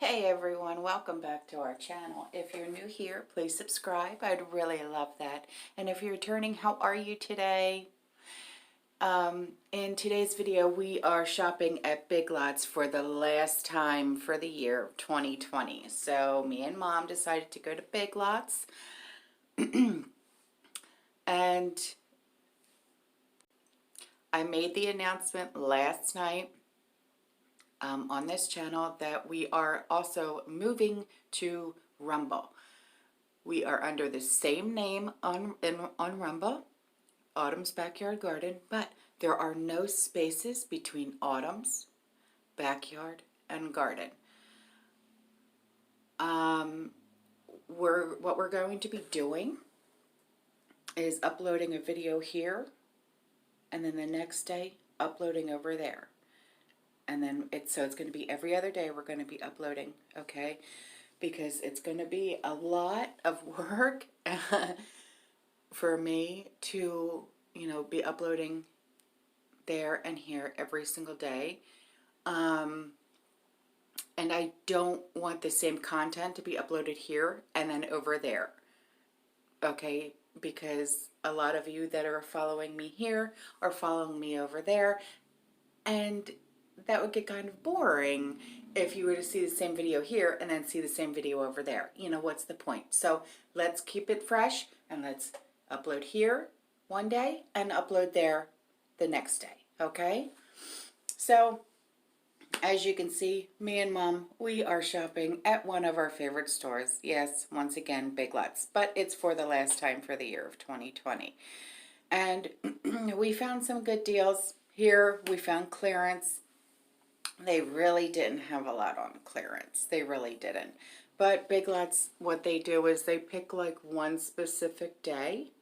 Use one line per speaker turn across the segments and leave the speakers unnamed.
Hey everyone, welcome back to our channel. If you're new here, please subscribe. I'd really love that. And if you're returning, how are you today? In today's video, we are shopping at Big Lots for the last time for the year 2020. So me and Mom decided to go to Big Lots. And I made the announcement last night on this channel that we are also moving to Rumble. We are under the same name on Rumble, Autumn's Backyard Garden, but there are no spaces between Autumn's backyard and garden. What we're going to be doing is uploading a video here, and then the next day uploading over there. And then it's going to be every other day we're going to be uploading, okay? Because it's going to be a lot of work for me to, be uploading there and here every single day. And I don't want the same content to be uploaded here and then over there, okay? Because a lot of you that are following me here are following me over there, and that would get kind of boring if you were to see the same video here and then see the same video over there. What's the point? So let's keep it fresh and let's upload here one day and upload there the next day, okay? So as you can see, me and Mom, we are shopping at one of our favorite stores. Yes, once again, Big Lots, but it's for the last time for the year of 2020. And we found some good deals. Here we found clearance. They really didn't have a lot on clearance. They really didn't. But Big Lots, what they do is they pick like one specific day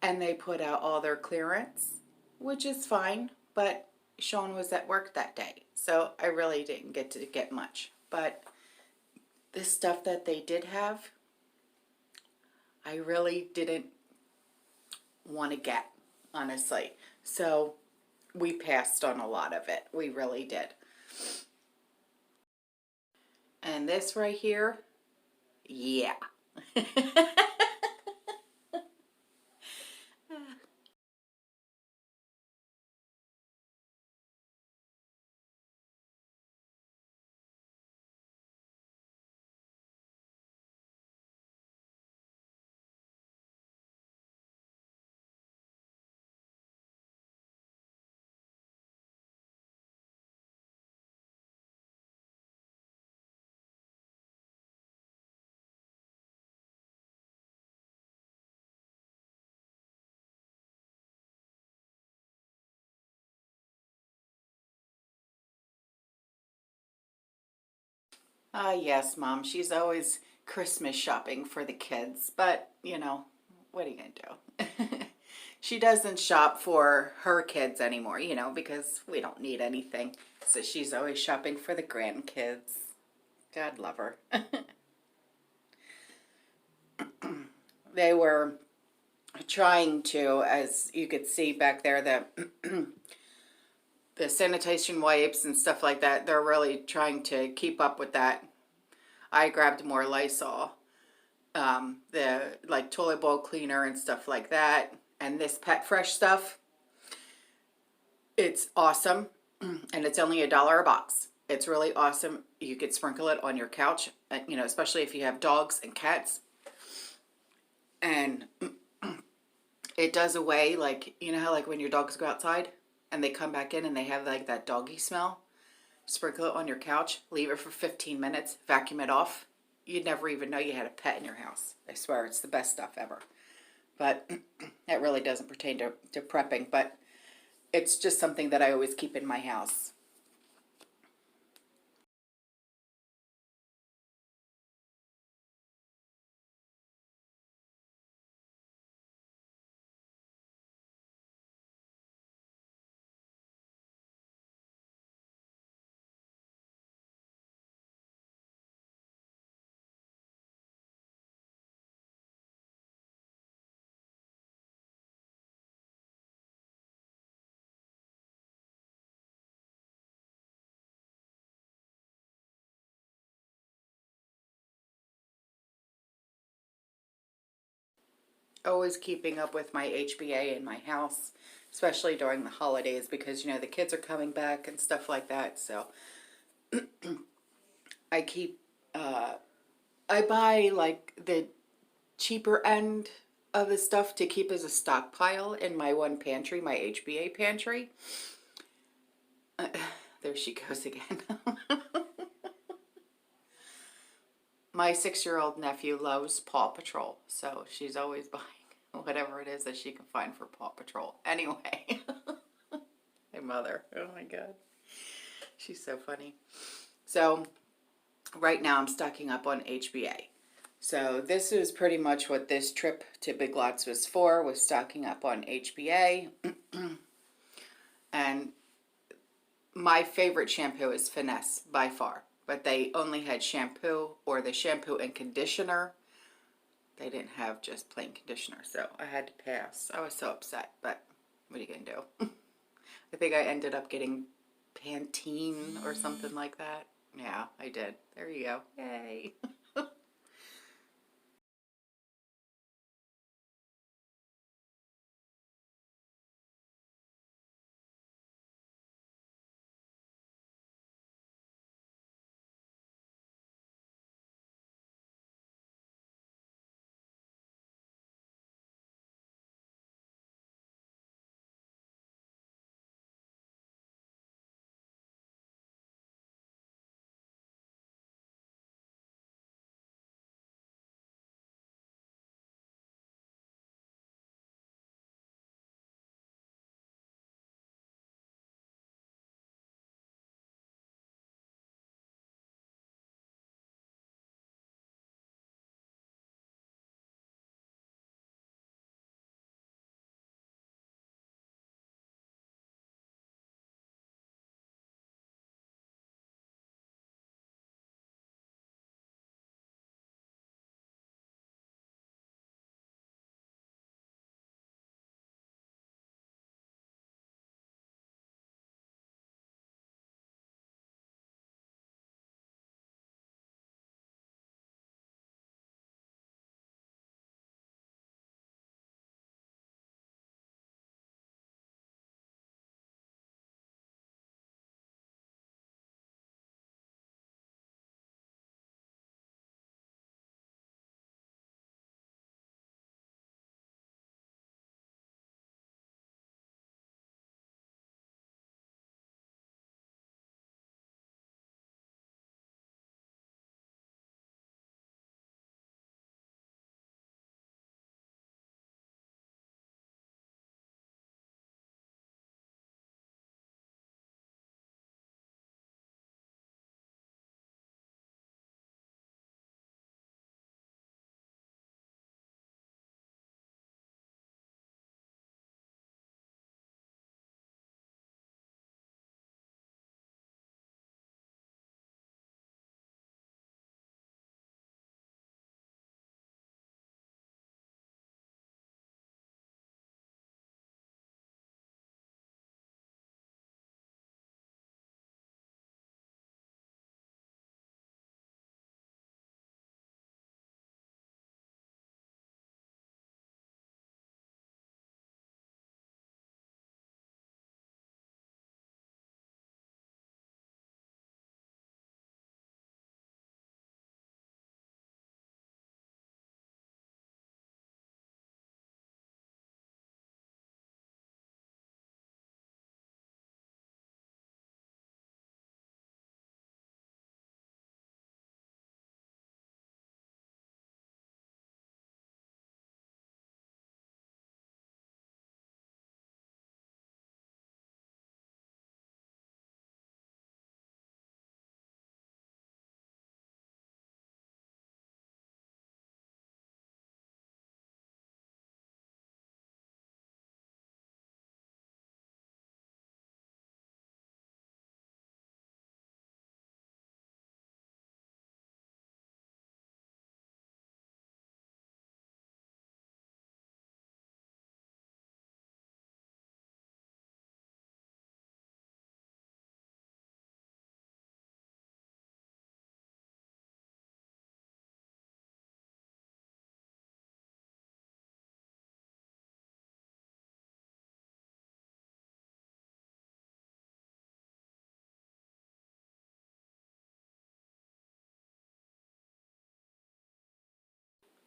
and they put out all their clearance, which is fine, but Sean was at work that day, so I really didn't get to get much. But the stuff that they did have, I really didn't want to get, honestly. So we passed on a lot of it. We really did. And this right here, yeah. Yes, Mom, she's always Christmas shopping for the kids, but, what are you going to do? She doesn't shop for her kids anymore, because we don't need anything. So she's always shopping for the grandkids. God love her. They were trying to, as you could see back there, that the sanitation wipes and stuff like that, they're really trying to keep up with that. I grabbed more Lysol, the like toilet bowl cleaner and stuff like that, and this Pet Fresh stuff. It's awesome, and it's only $1 a box. It's really awesome. You could sprinkle it on your couch, especially if you have dogs and cats. And it does away, like, how like when your dogs go outside and they come back in and they have like that doggy smell? Sprinkle it on your couch, leave it for 15 minutes, vacuum it off. You'd never even know you had a pet in your house. I swear, it's the best stuff ever. But that really doesn't pertain to prepping, but it's just something that I always keep in my house. always keeping up with my HBA in my house, especially during the holidays because, you know, the kids are coming back and stuff like that. So I keep, I buy like the cheaper end of the stuff to keep as a stockpile in my one pantry, my HBA pantry. There she goes again. My 6-year-old nephew loves Paw Patrol, so she's always buying whatever it is that she can find for Paw Patrol. Anyway, my mother, oh my God, she's so funny. So right now I'm stocking up on HBA. So this is pretty much what this trip to Big Lots was for, was stocking up on HBA. And my favorite shampoo is Finesse by far, but they only had shampoo or the shampoo and conditioner. They didn't have just plain conditioner, so I had to pass. I was so upset, but what are you gonna do? I think I ended up getting Pantene or something like that. Yeah, I did. There you go. Yay.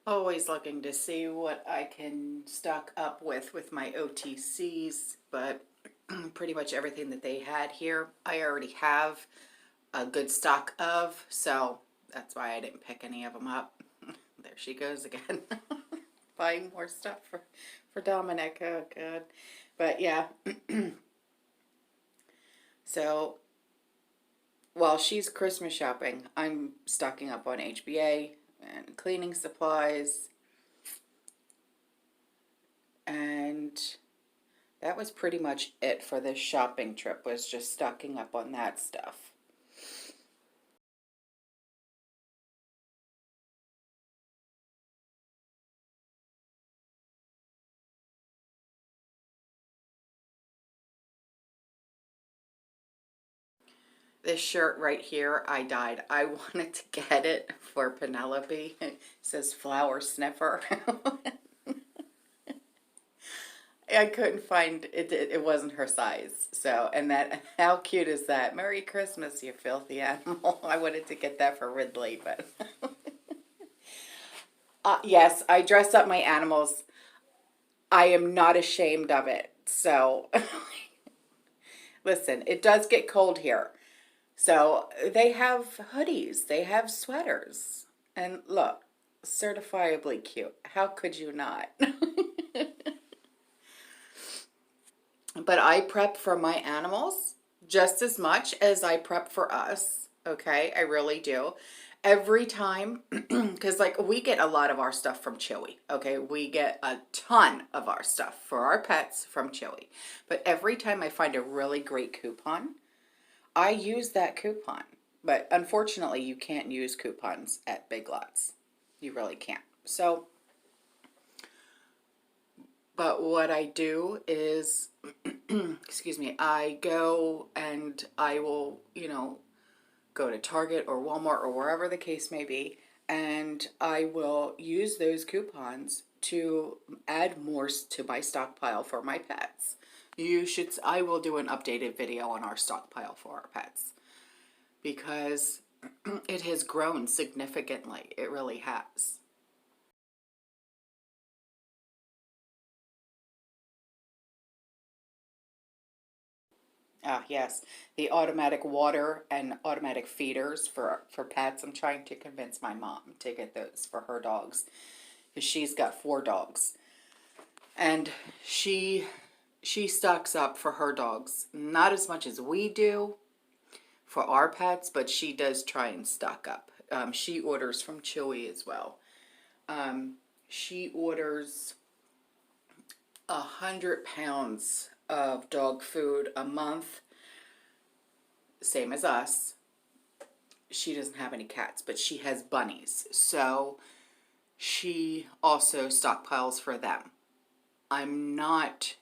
Always looking to see what I can stock up with my OTCs, but pretty much everything that they had here, I already have a good stock of, so that's why I didn't pick any of them up. There she goes again, buying more stuff for Dominic. Oh, God. But yeah, so while she's Christmas shopping, I'm stocking up on HBA and cleaning supplies, and that was pretty much it for this shopping trip, was just stocking up on that stuff. This shirt right here, I died. I wanted to get it for Penelope. It says flower sniffer. I couldn't find it. It wasn't her size. So, and that, how cute is that? Merry Christmas, you filthy animal. I wanted to get that for Ridley, but yes, I dress up my animals. I am not ashamed of it. So, listen, it does get cold here. So they have hoodies, they have sweaters. And look, certifiably cute. How could you not? But I prep for my animals just as much as I prep for us. Okay, I really do. Every time, because like we get a lot of our stuff from Chewy. Okay, we get a ton of our stuff for our pets from Chewy. But every time I find a really great coupon, I use that coupon. But unfortunately, you can't use coupons at Big Lots. You really can't. So, but what I do is, excuse me, I go and I will, go to Target or Walmart or wherever the case may be, and I will use those coupons to add more to my stockpile for my pets. I will do an updated video on our stockpile for our pets because it has grown significantly. It really has. Ah, yes, the automatic water and automatic feeders for pets. I'm trying to convince my mom to get those for her dogs because she's got 4 dogs, and she stocks up for her dogs. Not as much as we do for our pets, but she does try and stock up. She orders from Chewy as well. She orders 100 pounds of dog food a month, same as us. She doesn't have any cats, but she has bunnies, so she also stockpiles for them. I'm not,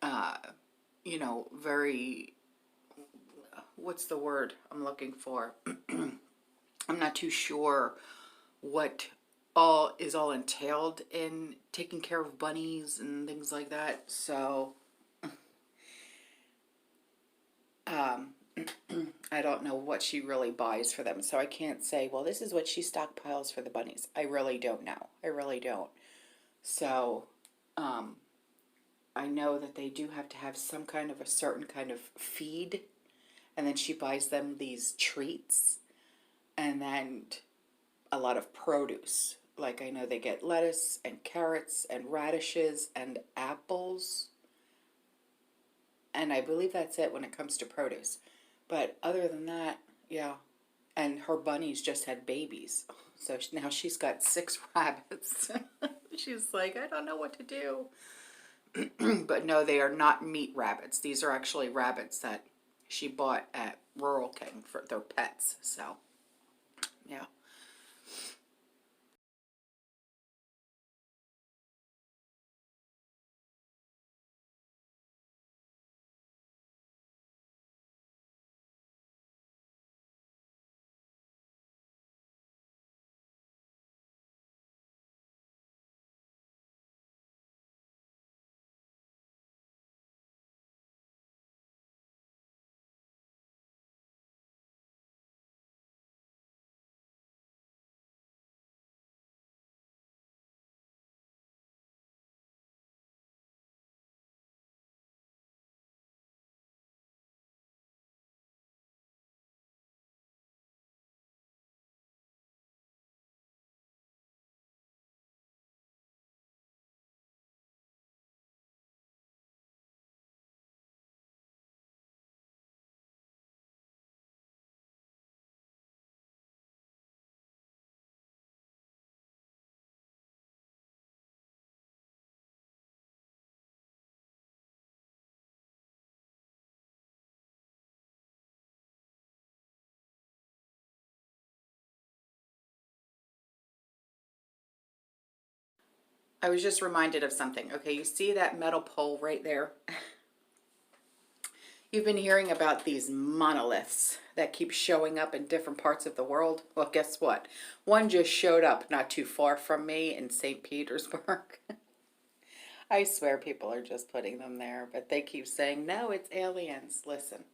uh, very, what's the word I'm looking for? I'm not too sure what all entailed in taking care of bunnies and things like that. So, um, I don't know what she really buys for them. So I can't say, well, this is what she stockpiles for the bunnies. I really don't know. I really don't. So, um, I know that they do have to have some kind of a certain kind of feed, and then she buys them these treats, and then a lot of produce. Like I know they get lettuce and carrots and radishes and apples, and I believe that's it when it comes to produce. But other than that, yeah. And her bunnies just had babies. So now she's got 6 rabbits. She's like, I don't know what to do. But no, they are not meat rabbits. These are actually rabbits that she bought at Rural King for their pets. So, yeah. I was just reminded of something. Okay, you see that metal pole right there? You've been hearing about these monoliths that keep showing up in different parts of the world. Well, guess what? One just showed up not too far from me in St. Petersburg. I swear people are just putting them there, but they keep saying, no, it's aliens. Listen.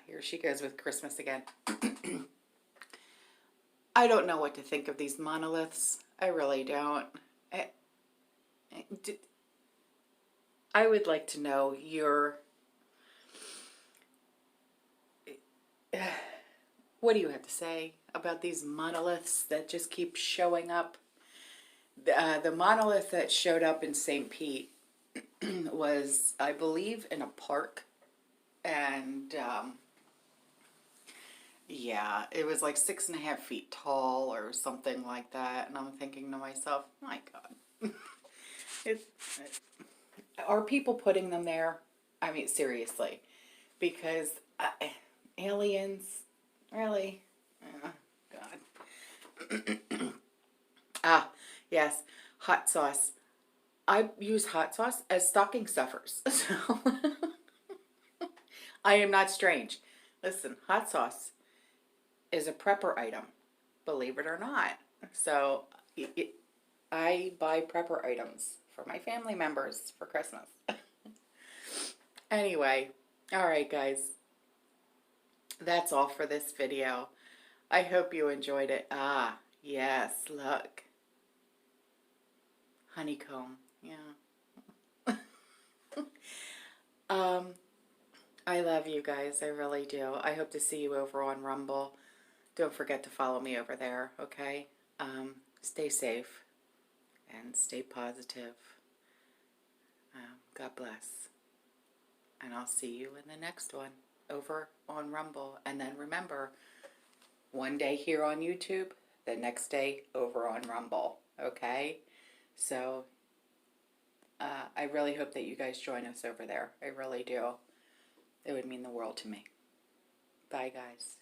Here she goes with Christmas again. I don't know what to think of these monoliths. I really don't. I would like to know your... What do you have to say about these monoliths that just keep showing up? The monolith that showed up in St. Pete was, I believe, in a park. And yeah, it was like 6.5 feet tall or something like that. And I'm thinking to myself, my God. Are people putting them there? I mean, seriously. Because aliens, really? Oh, God. Yes, hot sauce. I use hot sauce as stocking stuffers. So I am not strange. Listen, hot sauce is a prepper item, believe it or not. So I buy prepper items for my family members for Christmas. Anyway, all right, guys. That's all for this video. I hope you enjoyed it. Yes, look. Honeycomb, yeah. I love you guys, I really do. I hope to see you over on Rumble. Don't forget to follow me over there, okay? Stay safe and stay positive. God bless. And I'll see you in the next one over on Rumble. And then remember, one day here on YouTube, the next day over on Rumble, okay? So I really hope that you guys join us over there. I really do. It would mean the world to me. Bye, guys.